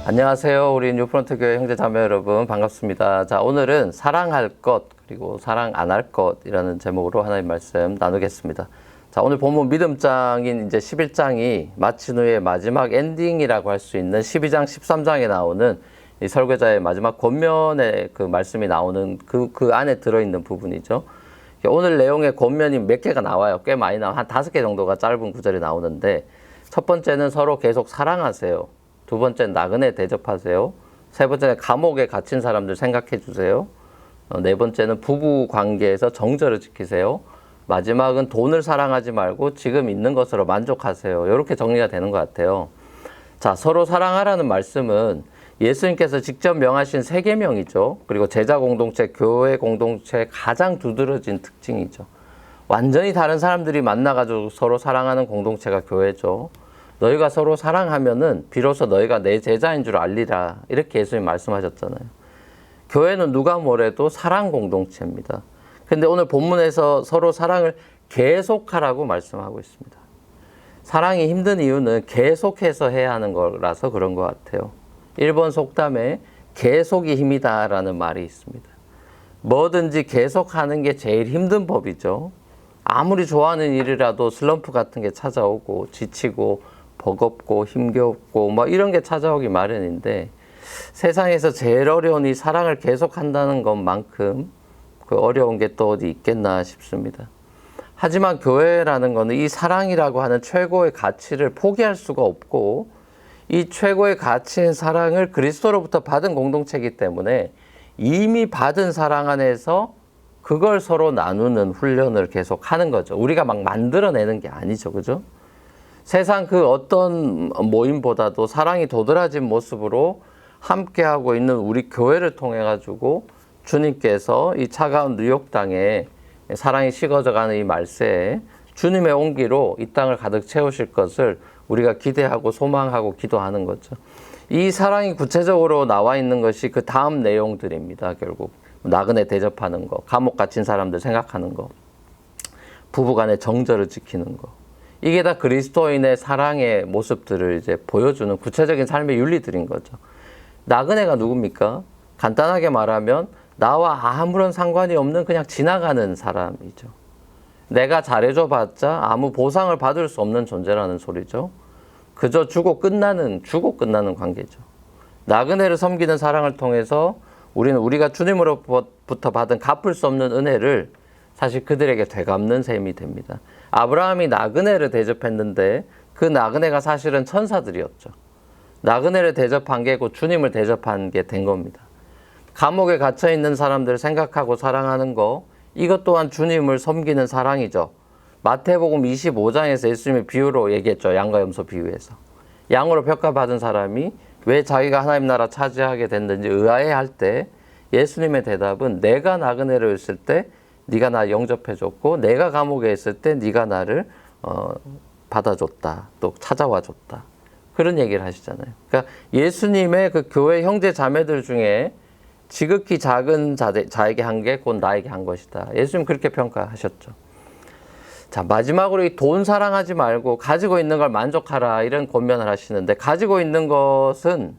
안녕하세요. 우리 뉴프런트 교회 형제 자매 여러분 반갑습니다. 자, 오늘은 사랑할 것 그리고 사랑 안 할 것이라는 제목으로 하나님 말씀 나누겠습니다. 자, 오늘 본문 믿음장인 이제 11장이 마친 후에 마지막 엔딩이라고 할 수 있는 12장, 13장에 나오는 이 설교자의 마지막 권면의 그 말씀이 나오는 그 안에 들어있는 부분이죠. 오늘 내용의 권면이 몇 개가 나와요. 꽤 많이 나와요. 한 5개 정도가 짧은 구절이 나오는데, 첫 번째는 서로 계속 사랑하세요. 두 번째는 나그네 대접하세요. 세 번째는 감옥에 갇힌 사람들 생각해 주세요. 네 번째는 부부 관계에서 정절을 지키세요. 마지막은 돈을 사랑하지 말고 지금 있는 것으로 만족하세요. 이렇게 정리가 되는 것 같아요. 자, 서로 사랑하라는 말씀은 예수님께서 직접 명하신 세계명이죠. 그리고 제자 공동체, 교회 공동체의 가장 두드러진 특징이죠. 완전히 다른 사람들이 만나가지고 서로 사랑하는 공동체가 교회죠. 너희가 서로 사랑하면은 비로소 너희가 내 제자인 줄 알리라. 이렇게 예수님 말씀하셨잖아요. 교회는 누가 뭐래도 사랑 공동체입니다. 근데 오늘 본문에서 서로 사랑을 계속하라고 말씀하고 있습니다. 사랑이 힘든 이유는 계속해서 해야 하는 거라서 그런 것 같아요. 일본 속담에 계속이 힘이다라는 말이 있습니다. 뭐든지 계속하는 게 제일 힘든 법이죠. 아무리 좋아하는 일이라도 슬럼프 같은 게 찾아오고 지치고 버겁고 힘겹고 뭐 이런 게 찾아오기 마련인데, 세상에서 제일 어려운 이 사랑을 계속한다는 것만큼 그 어려운 게 또 어디 있겠나 싶습니다. 하지만 교회라는 것은 이 사랑이라고 하는 최고의 가치를 포기할 수가 없고, 이 최고의 가치인 사랑을 그리스도로부터 받은 공동체이기 때문에 이미 받은 사랑 안에서 그걸 서로 나누는 훈련을 계속 하는 거죠. 우리가 막 만들어내는 게 아니죠. 그죠? 세상 그 어떤 모임보다도 사랑이 도드라진 모습으로 함께하고 있는 우리 교회를 통해 가지고 주님께서 이 차가운 뉴욕 땅에 사랑이 식어져가는 이 말세에 주님의 온기로 이 땅을 가득 채우실 것을 우리가 기대하고 소망하고 기도하는 거죠. 이 사랑이 구체적으로 나와 있는 것이 그 다음 내용들입니다. 결국 나그네 대접하는 거, 감옥 갇힌 사람들 생각하는 거, 부부간의 정절을 지키는 거, 이게 다 그리스도인의 사랑의 모습들을 이제 보여주는 구체적인 삶의 윤리들인 거죠. 나그네가 누굽니까? 간단하게 말하면 나와 아무런 상관이 없는 그냥 지나가는 사람이죠. 내가 잘해줘 봤자 아무 보상을 받을 수 없는 존재라는 소리죠. 그저 주고 끝나는 관계죠. 나그네를 섬기는 사랑을 통해서 우리는 우리가 주님으로부터 받은 갚을 수 없는 은혜를 사실 그들에게 되갚는 셈이 됩니다. 아브라함이 나그네를 대접했는데 그 나그네가 사실은 천사들이었죠. 나그네를 대접한 게 곧 주님을 대접한 게 된 겁니다. 감옥에 갇혀 있는 사람들을 생각하고 사랑하는 거, 이것 또한 주님을 섬기는 사랑이죠. 마태복음 25장에서 예수님의 비유로 얘기했죠. 양과 염소 비유에서. 양으로 평가받은 사람이 왜 자기가 하나님 나라 차지하게 됐는지 의아해할 때 예수님의 대답은 내가 나그네로 있을 때 네가 나 영접해줬고 내가 감옥에 있을 때 네가 나를 받아줬다. 또 찾아와줬다. 그런 얘기를 하시잖아요. 그러니까 예수님의 그 교회 형제 자매들 중에 지극히 작은 자에게 한 게 곧 나에게 한 것이다. 예수님 그렇게 평가하셨죠. 자, 마지막으로 이 돈 사랑하지 말고 가지고 있는 걸 만족하라, 이런 권면을 하시는데, 가지고 있는 것은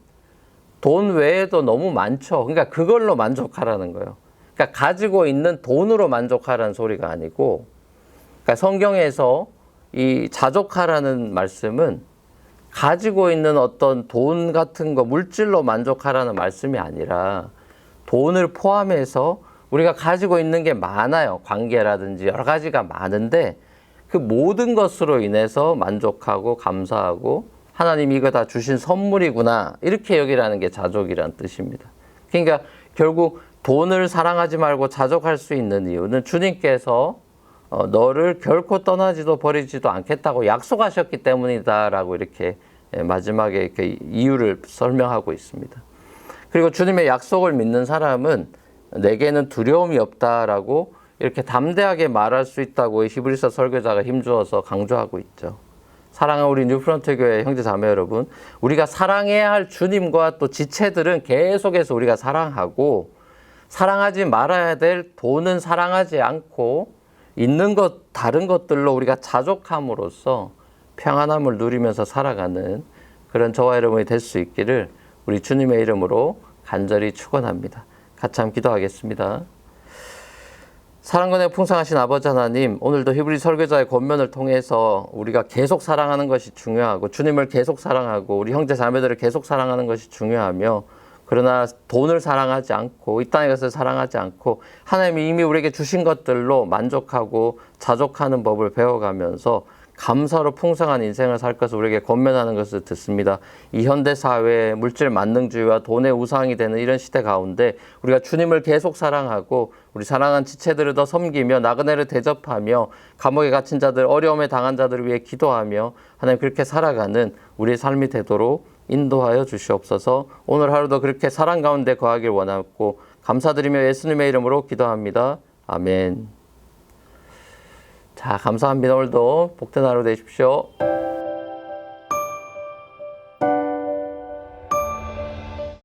돈 외에도 너무 많죠. 그러니까 그걸로 만족하라는 거예요. 그러니까 가지고 있는 돈으로 만족하라는 소리가 아니고, 그러니까 성경에서 이 자족하라는 말씀은 가지고 있는 어떤 돈 같은 거, 물질로 만족하라는 말씀이 아니라 돈을 포함해서 우리가 가지고 있는 게 많아요. 관계라든지 여러 가지가 많은데 그 모든 것으로 인해서 만족하고 감사하고 하나님이 이거 다 주신 선물이구나, 이렇게 여기라는 게 자족이라는 뜻입니다. 그러니까 결국 돈을 사랑하지 말고 자족할 수 있는 이유는 주님께서 너를 결코 떠나지도 버리지도 않겠다고 약속하셨기 때문이다라고 이렇게 마지막에 이렇게 이유를 설명하고 있습니다. 그리고 주님의 약속을 믿는 사람은 내게는 두려움이 없다라고 이렇게 담대하게 말할 수 있다고 히브리서 설교자가 힘주어서 강조하고 있죠. 사랑하는 우리 뉴프런트 교회 형제 자매 여러분, 우리가 사랑해야 할 주님과 또 지체들은 계속해서 우리가 사랑하고, 사랑하지 말아야 될 돈은 사랑하지 않고 있는 것, 다른 것들로 우리가 자족함으로써 평안함을 누리면서 살아가는 그런 저와 여러분이 될 수 있기를 우리 주님의 이름으로 간절히 축원합니다. 같이 한번 기도하겠습니다. 사랑과 풍성하신 아버지 하나님, 오늘도 히브리 설교자의 권면을 통해서 우리가 계속 사랑하는 것이 중요하고 주님을 계속 사랑하고 우리 형제 자매들을 계속 사랑하는 것이 중요하며, 그러나 돈을 사랑하지 않고 이 땅의 것을 사랑하지 않고 하나님이 이미 우리에게 주신 것들로 만족하고 자족하는 법을 배워가면서 감사로 풍성한 인생을 살 것을 우리에게 권면하는 것을 듣습니다. 이 현대 사회의 물질 만능주의와 돈의 우상이 되는 이런 시대 가운데 우리가 주님을 계속 사랑하고 우리 사랑한 지체들을 더 섬기며 나그네를 대접하며 감옥에 갇힌 자들, 어려움에 당한 자들을 위해 기도하며 하나님 그렇게 살아가는 우리의 삶이 되도록 인도하여 주시옵소서. 오늘 하루도 그렇게 사랑 가운데 거하길 원하고 감사드리며 예수님의 이름으로 기도합니다. 아멘. 자, 감사합니다. 오늘도 복된 하루 되십시오.